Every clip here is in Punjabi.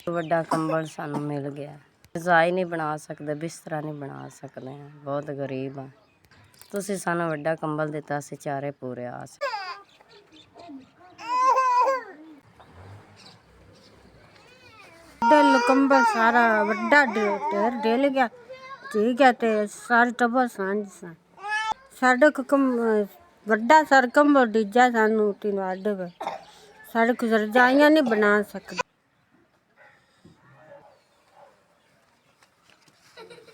ਵੱਡਾ ਕੰਬਲ ਸਾਨੂੰ ਮਿਲ ਗਿਆ। ਰਜ਼ਾਈ ਨਹੀਂ ਬਣਾ ਸਕਦੇ, ਬਿਸਤਰਾ ਨਹੀਂ ਬਣਾ ਸਕਦੇ, ਬਹੁਤ ਗਰੀਬ ਆ। ਤੁਸੀਂ ਸਾਨੂੰ ਵੱਡਾ ਕੰਬਲ ਦਿੱਤਾ, ਅਸੀਂ ਚਾਰੇ ਪੂਰੇ ਆ ਸਕਦੇ। ਕੰਬਲ ਸਾਰਾ ਵੱਡਾ ਢੇਰ ਡਿੱਲ ਗਿਆ, ਠੀਕ ਹੈ। ਤੇ ਸਾਰੇ ਟੱਬਰ ਸਾਂਝ ਸਾਡੇ ਕੋ ਵੱਡਾ ਸਰ ਕੰਬਲ ਡਿੱਜਾ ਸਾਨੂੰ ਤਿੰਨ ਵੱਡ ਸਾਡੇ ਕੋ ਰਜਾਈਆਂ ਨਹੀਂ ਬਣਾ ਸਕਦੇ।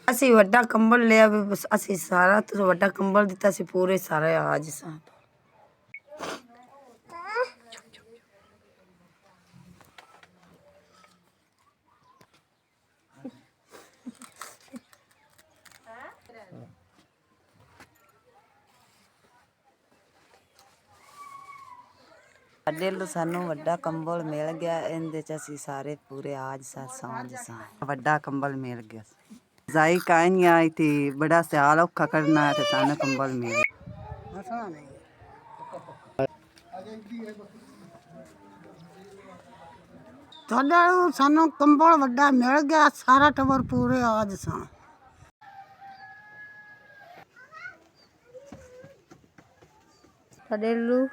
ਅਸੀਂ ਵੱਡਾ ਕੰਬਲ ਲਿਆ, ਅਸੀਂ ਸਾਰਾ ਤੋਂ ਵੱਡਾ ਕੰਬਲ ਦਿੱਤਾ, ਅਸੀਂ ਪੂਰੇ ਸਾਰੇ ਆਜ ਸਾਂ। ਸਾਡੇ ਨੂੰ ਸਾਨੂੰ ਵੱਡਾ ਕੰਬਲ ਮਿਲ ਗਿਆ, ਇਹਦੇ ਚ ਅਸੀਂ ਸਾਰੇ ਪੂਰੇ ਆਜ ਸਾਂ ਸੌਂਜ ਸਾਂ। ਵੱਡਾ ਕੰਬਲ ਮਿਲ ਗਿਆ, ਜਾਈ ਕਾਇਨ ਆਈ ਥੀ ਬੜਾ ਸਿਆਲ ਔਖਾ ਕਰਨਾ ਤੇ ਸਾਨੂੰ ਕੰਬਲ ਮਿਲ ਤੁਹਾਡਾ ਸਾਨੂੰ ਕੰਬਲ ਵੱਡਾ ਮਿਲ ਗਿਆ, ਸਾਰਾ ਟੱਬਰ ਪੂਰੇ ਆਜ ਸਾਂ। ਸਾਡੇ ਨੂੰ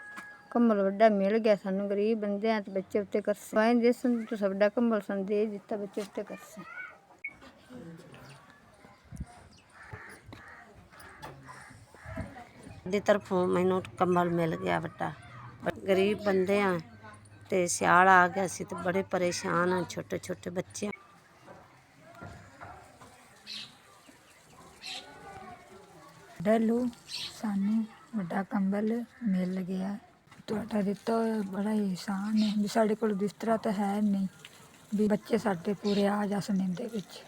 ਕੰਬਲ ਵੱਡਾ ਮਿਲ ਗਿਆ, ਸਾਨੂੰ ਗਰੀਬ ਬੰਦੇ ਆ ਤੇ ਬੱਚੇ ਉੱਤੇ ਕਰਸੇ ਦੇਸਨ ਤੋਂ ਵੱਡਾ ਕੰਬਲ ਸਾਨੂੰ ਦੇ ਦਿੱਤਾ, ਬੱਚੇ ਉੱਤੇ ਕਰਸੇ। ਦੀ ਤਰਫੋਂ ਮੈਨੂੰ ਕੰਬਲ ਮਿਲ ਗਿਆ ਵੱਡਾ। ਗਰੀਬ ਬੰਦੇ ਆ ਤੇ ਸਿਆਲ ਆ ਗਿਆ ਸੀ ਤੇ ਬੜੇ ਪਰੇਸ਼ਾਨ ਆ, ਛੋਟੇ ਛੋਟੇ ਬੱਚੇ। ਡੈਲੂ ਸਾਨੂੰ ਵੱਡਾ ਕੰਬਲ ਮਿਲ ਗਿਆ, ਤੁਹਾਡਾ ਦਿੱਤਾ ਹੋਇਆ ਬੜਾ ਹੀ ਆਸਾਨ ਹੈ। ਵੀ ਸਾਡੇ ਕੋਲ ਬਿਸਤਰਾ ਤਾਂ ਹੈ ਨਹੀਂ, ਵੀ ਬੱਚੇ ਸਾਡੇ ਪੂਰੇ ਆ ਜਾ ਸੁਣਨ ਦੇ ਵਿੱਚ।